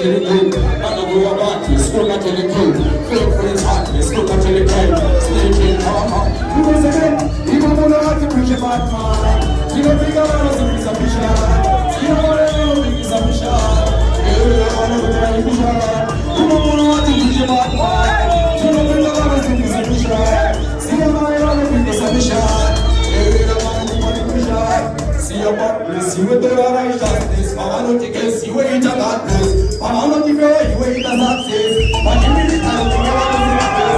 till the king. Man of go about you, school not till the king. Fake friends hot, you school not till the king. Sneaking mama. You know again, even when I have to preach about man. You know big around us in this ambition. You know what I know in this ambition. You know what I know in this ambition. You know what I want to preach about man. You know big around us in this ambition. See how I run in this ambition. You know what I want to preach about. See your butt, see what the right justice. Mama don't take it, see where you got this. Mama don't give you where you got this. But you really can't think about this.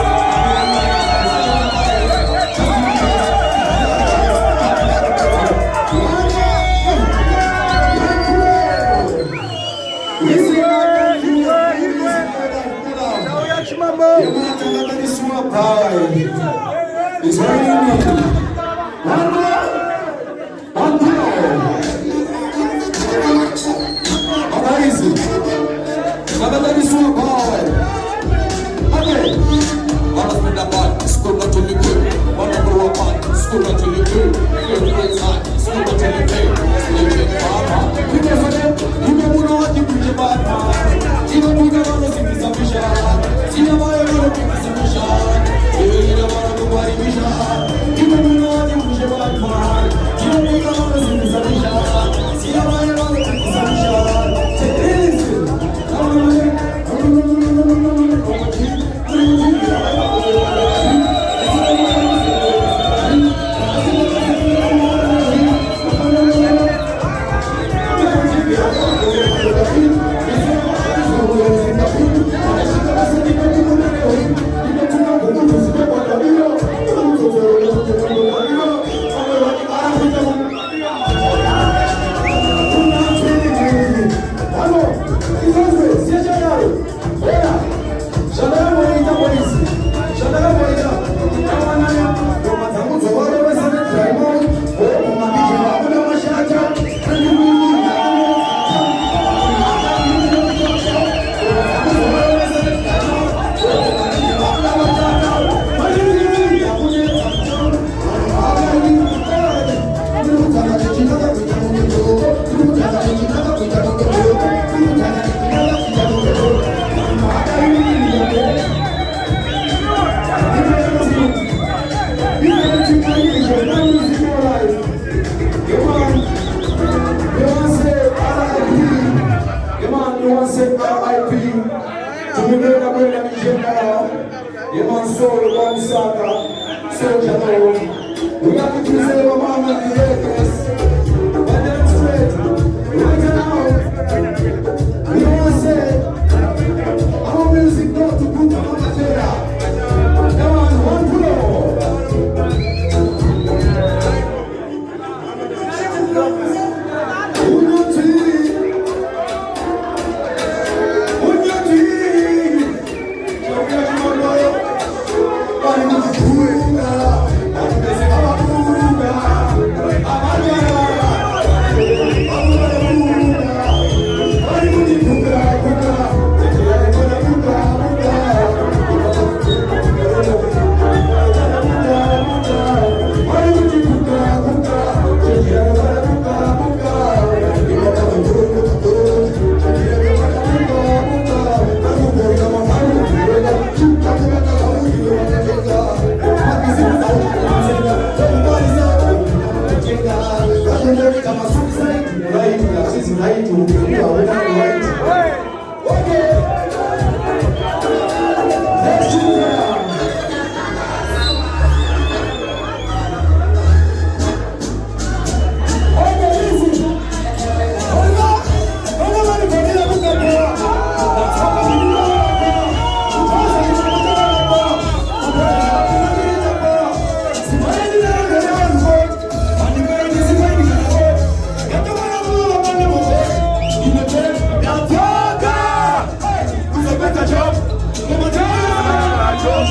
It's raining. One more. Amazing. Another is so power. Okay. One of the bad, school not to the good. One of the bad, school not to the good. Friends hot, school not to the good. Sleeping mama. You know what? You know what you preach about man. You know what you want to see this ambition. See how I want to keep this ambition. You know what you want to do. You know what you preach about man. You know what you want to see this ambition. See how I want to keep this ambition. Take it. Job.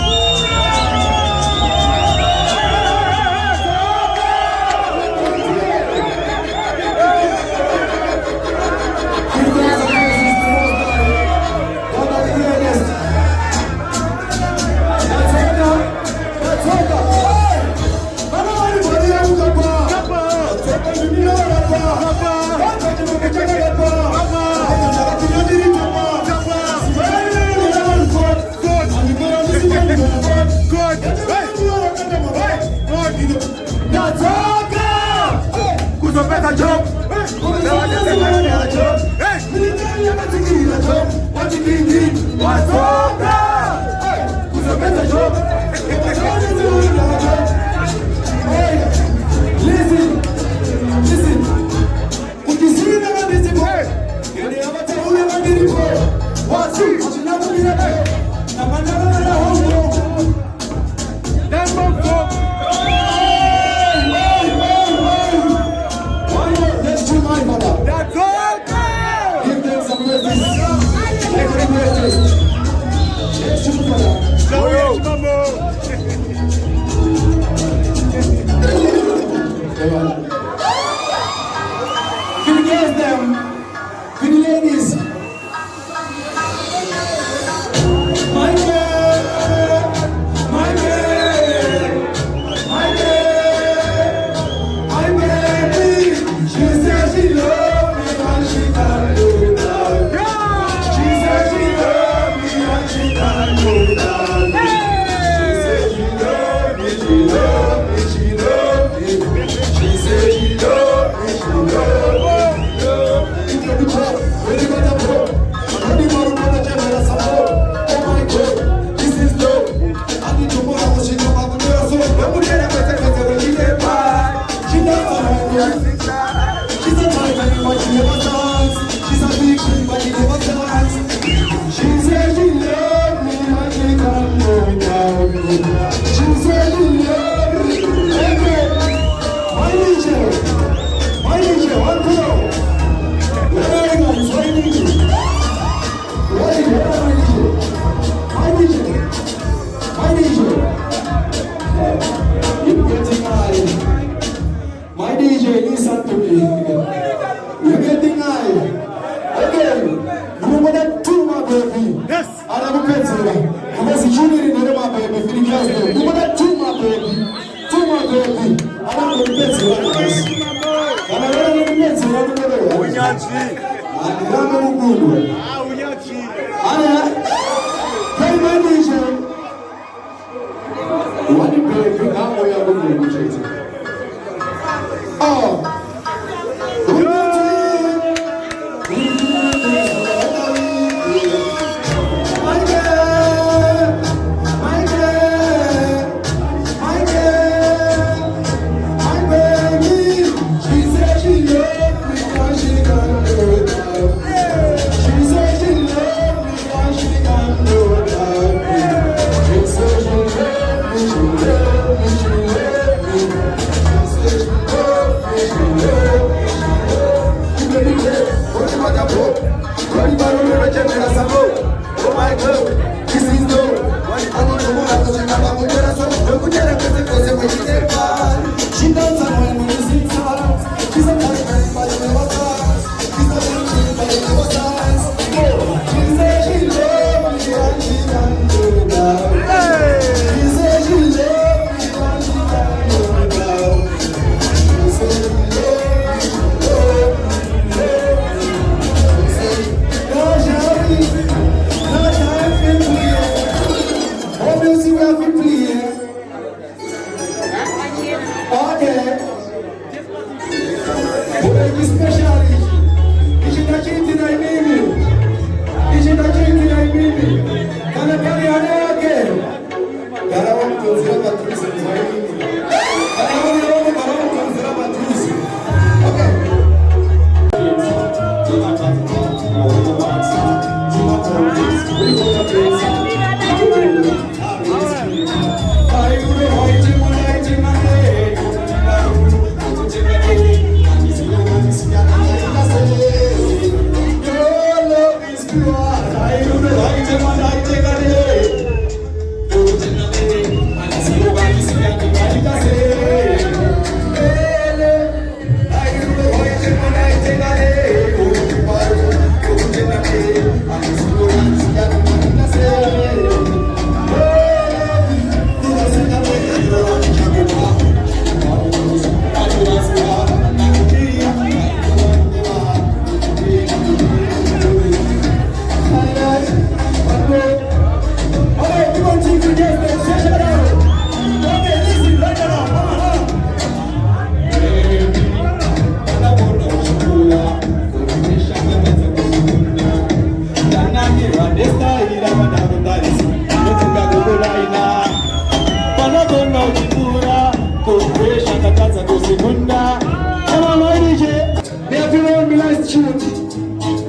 tune.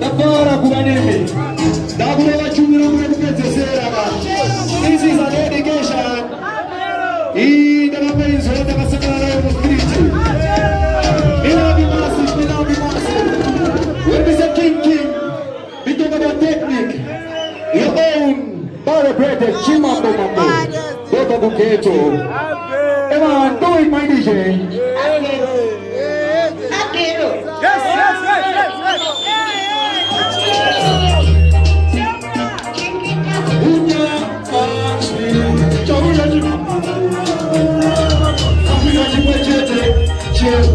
The power of Guanime. technique. Your own celebrated Chimambo Mambo. Dr. Buketo. Come on, do it, my DJ. Yes.